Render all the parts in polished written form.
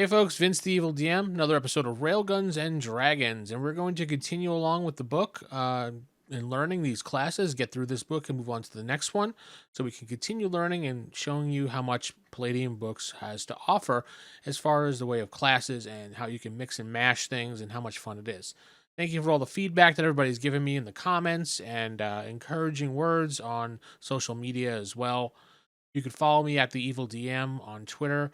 Hey folks, Vince the Evil DM, another episode of Railguns and Dragons, and we're going to continue along with the book and learning these classes, get through this book and move on to the next one so we can continue learning and showing you how much Palladium Books has to offer as far as the way of classes and how you can mix and mash things and how much fun it is. Thank you for all the feedback that everybody's given me in the comments and encouraging words on social media as well. You can follow me at the Evil DM on Twitter.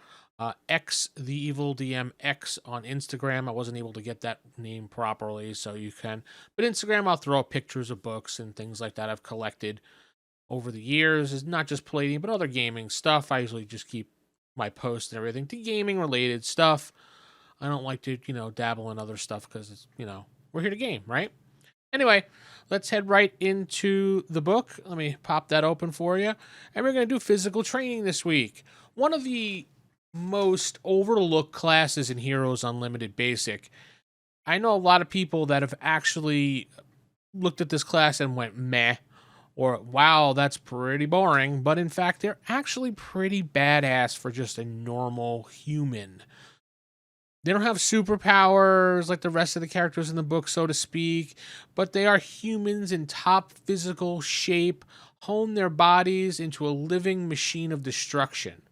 X the Evil DM X on Instagram. I wasn't able to get that name properly, so you can. But Instagram, I'll throw up pictures of books and things like that I've collected over the years. It's not just Palladium, but other gaming stuff. I usually just keep my posts and everything to gaming related stuff. I don't like to, dabble in other stuff because it's, we're here to game, right? Anyway, let's head right into the book. Let me pop that open for you. And we're going to do physical training this week. One of the most overlooked classes in Heroes Unlimited Basic. I know a lot of people that have actually looked at this class and went meh, or wow, that's pretty boring, but in fact, they're actually pretty badass for just a normal human. They don't have superpowers like the rest of the characters in the book, so to speak, but they are humans in top physical shape, hone their bodies into a living machine of destruction.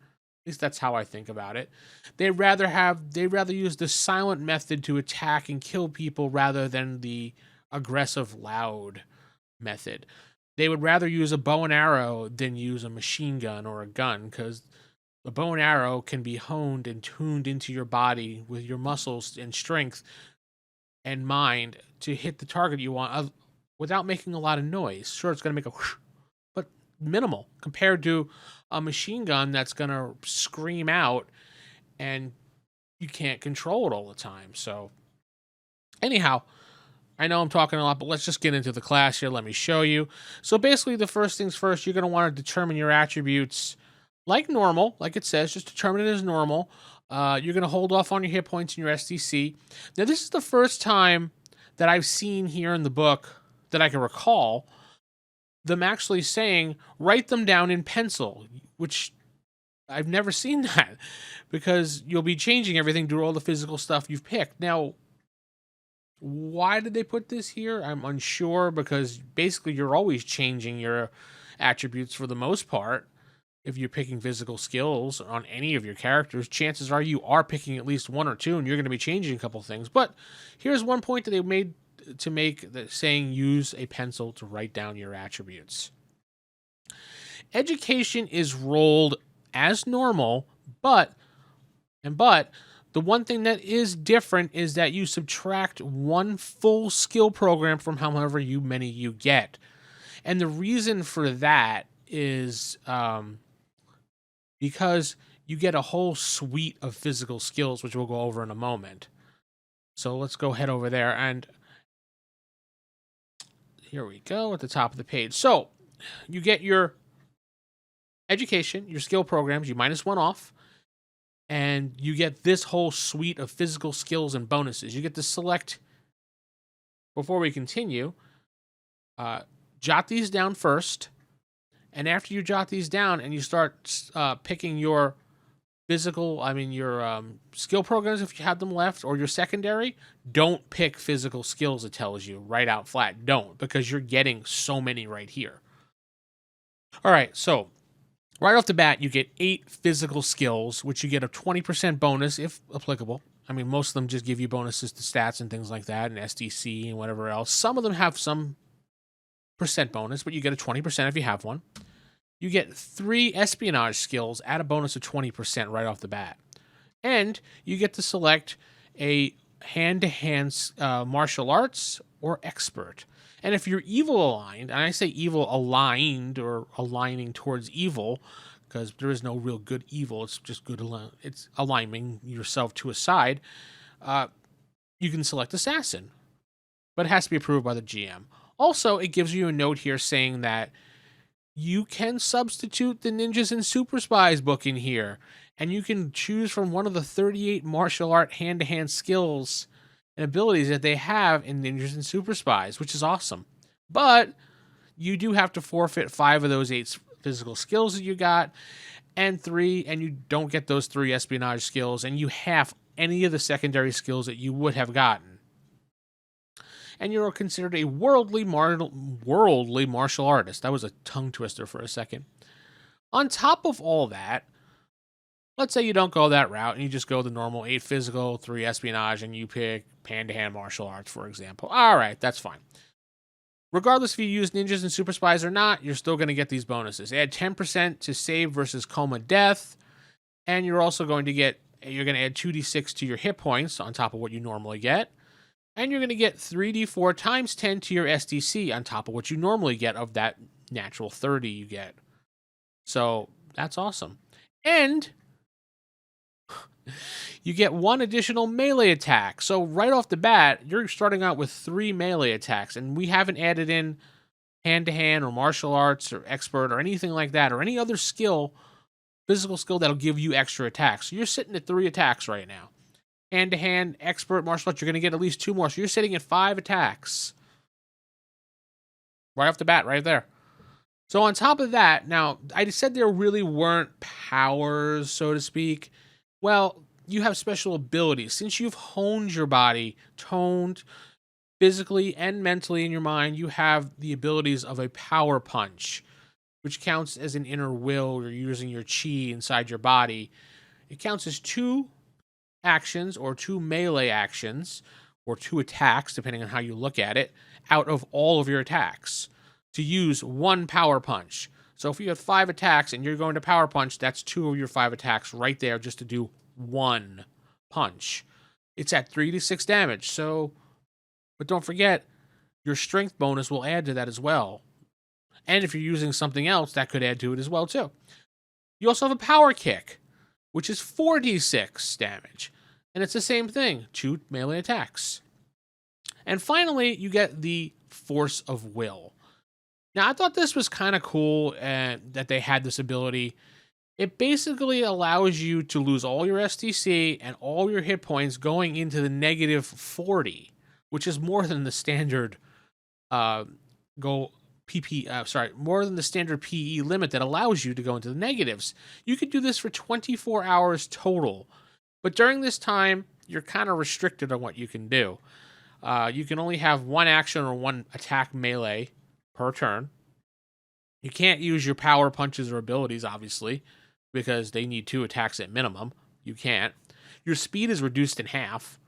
At least that's how I think about it. They'd rather use the silent method to attack and kill people rather than the aggressive, loud method. They would rather use a bow and arrow than use a machine gun or a gun, because the bow and arrow can be honed and tuned into your body with your muscles and strength and mind to hit the target you want without making a lot of noise. Sure, it's going to make a whoosh, but minimal compared to a machine gun that's going to scream out and you can't control it all the time. So anyhow, I know I'm talking a lot, but let's just get into the class here. Let me show you. So basically, the first things first, you're going to want to determine your attributes like normal, like it says, just determine it as normal. You're going to hold off on your hit points in your SDC. Now, this is the first time that I've seen here in the book that I can recall them actually saying, write them down in pencil, which I've never seen that, because you'll be changing everything to all the physical stuff you've picked. Now, why did they put this here? I'm unsure, because basically you're always changing your attributes for the most part. If you're picking physical skills on any of your characters, chances are you are picking at least one or two, and you're going to be changing a couple things. But here's one point that they made to make that saying use a pencil to write down your attributes. Education is rolled as normal, but the one thing that is different is that you subtract one full skill program from however many you get. And the reason for that is because you get a whole suite of physical skills, which we'll go over in a moment. So let's go head over there, and here we go at the top of the page. So you get your education, your skill programs, you minus one off, and you get this whole suite of physical skills and bonuses. You get to select, before we continue, jot these down first, and after you jot these down and you start picking your skill programs, if you have them left, or your secondary, don't pick physical skills, it tells you right out flat. Don't, because you're getting so many right here. All right, so right off the bat, you get 8 physical skills, which you get a 20% bonus if applicable. I mean, most of them just give you bonuses to stats and things like that, and SDC and whatever else. Some of them have some percent bonus, but you get a 20% if you have one. You get 3 espionage skills at a bonus of 20% right off the bat. And you get to select a hand-to-hand martial arts or expert. And if you're evil aligned, and I say evil aligned or aligning towards evil, because there is no real good evil, it's just good, it's aligning yourself to a side, you can select assassin. But it has to be approved by the GM. Also, it gives you a note here saying that you can substitute the Ninjas and Super Spies book in here, and you can choose from one of the 38 martial art hand-to-hand skills and abilities that they have in Ninjas and Super Spies, which is awesome. But you do have to forfeit 5 of those 8 physical skills that you got, and you don't get those 3 espionage skills, and you half any of the secondary skills that you would have gotten. And you're considered a worldly martial artist. That was a tongue twister for a second. On top of all that, let's say you don't go that route and you just go the normal 8 physical, 3 espionage, and you pick hand-to-hand martial arts, for example. All right, that's fine. Regardless if you use ninjas and super spies or not, you're still going to get these bonuses. Add 10% to save versus coma death, and you're also going to add 2d6 to your hit points on top of what you normally get. And you're going to get 3d4 times 10 to your SDC on top of what you normally get of that natural 30 you get. So that's awesome. And you get 1 additional melee attack. So right off the bat, you're starting out with 3 melee attacks. And we haven't added in hand-to-hand or martial arts or expert or anything like that, or any other skill, physical skill that'll give you extra attacks. So you're sitting at 3 attacks right now. Hand-to-hand, expert, martial arts, you're going to get at least 2 more. So you're sitting at 5 attacks. Right off the bat, right there. So on top of that, now, I said there really weren't powers, so to speak. Well, you have special abilities. Since you've honed your body, toned physically and mentally in your mind, you have the abilities of a power punch, which counts as an inner will. You're using your chi inside your body. It counts as 2 actions or 2 melee actions or 2 attacks, depending on how you look at it, out of all of your attacks to use 1 power punch. So if you have 5 attacks and you're going to power punch, that's 2 of your 5 attacks right there just to do 1 punch. It's at 3d6 damage. So, but don't forget, your strength bonus will add to that as well. And if you're using something else, that could add to it as well too. You also have a power kick, which is 4d6 damage. And it's the same thing, 2 melee attacks. And finally, you get the force of will. Now, I thought this was kind of cool that they had this ability. It basically allows you to lose all your STC and all your hit points going into the negative 40, which is more than the standard more than the standard PE limit that allows you to go into the negatives. You could do this for 24 hours total. But during this time, you're kind of restricted on what you can do. You can only have 1 action or 1 attack melee per turn. You can't use your power punches or abilities, obviously, because they need 2 attacks at minimum. You can't. Your speed is reduced in half.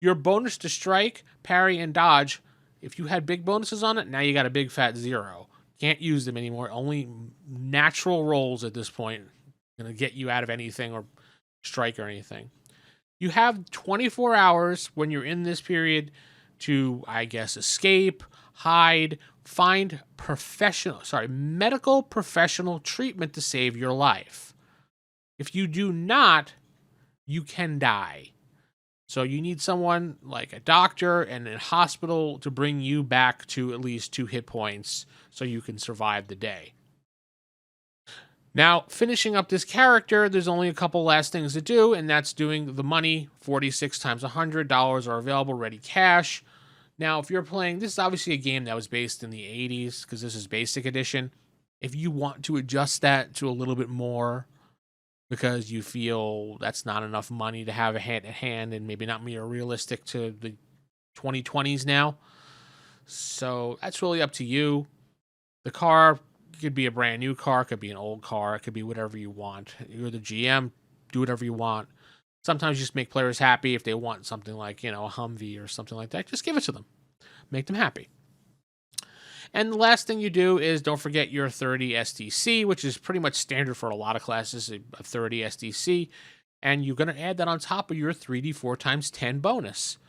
Your bonus to strike, parry, and dodge, if you had big bonuses on it, now you got a big fat 0. Can't use them anymore. Only natural rolls at this point going to get you out of anything or strike or anything. You have 24 hours when you're in this period to, I guess, escape, hide, find medical professional treatment to save your life. If you do not, you can die. So you need someone like a doctor and a hospital to bring you back to at least 2 hit points so you can survive the day. Now, finishing up this character, there's only a couple last things to do, and that's doing the money. 46 times $100 are available, ready cash. Now, if you're playing, this is obviously a game that was based in the 80s, because this is basic edition. If you want to adjust that to a little bit more, because you feel that's not enough money to have a hand-to-hand and maybe not more realistic to the 2020s now. So that's really up to you. The car could be a brand new car, could be an old car, it could be whatever you want. You're the GM, do whatever you want. Sometimes you just make players happy if they want something like, a Humvee or something like that. Just give it to them. Make them happy. And the last thing you do is don't forget your 30 SDC, which is pretty much standard for a lot of classes, a 30 SDC. And you're going to add that on top of your 3d4 times 10 bonus.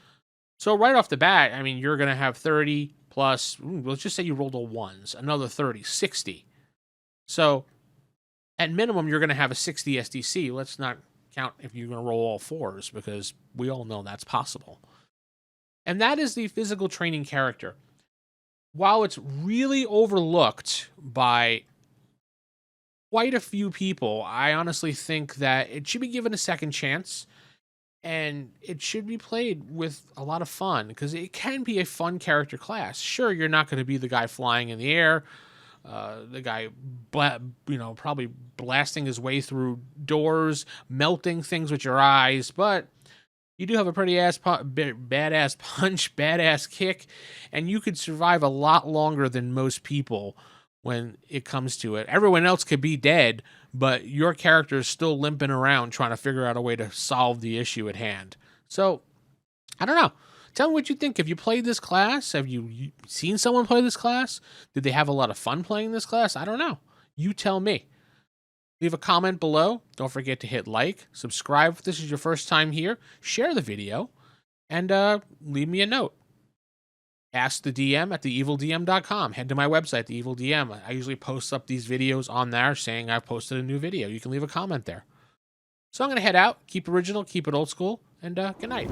So right off the bat, you're going to have 30 plus, let's just say you rolled a 1s, another 30, 60. So at minimum, you're going to have a 60 SDC. Let's not count if you're going to roll all 4s, because we all know that's possible. And that is the physical training character. While it's really overlooked by quite a few people, I honestly think that it should be given a second chance, and it should be played with a lot of fun, because it can be a fun character class. Sure, you're not going to be the guy flying in the air, the guy, probably blasting his way through doors, melting things with your eyes, but You do have a pretty badass punch, badass kick, and you could survive a lot longer than most people when it comes to it. Everyone else could be dead, but your character is still limping around trying to figure out a way to solve the issue at hand. So, I don't know. Tell me what you think. Have you played this class? Have you seen someone play this class? Did they have a lot of fun playing this class? I don't know. You tell me. Leave a comment below. Don't forget to hit like, subscribe if this is your first time here, share the video, and leave me a note. Ask the DM at theevildm.com. Head to my website, The Evil DM. I usually post up these videos on there saying I've posted a new video. You can leave a comment there. So I'm going to head out. Keep original, keep it old school, and good night.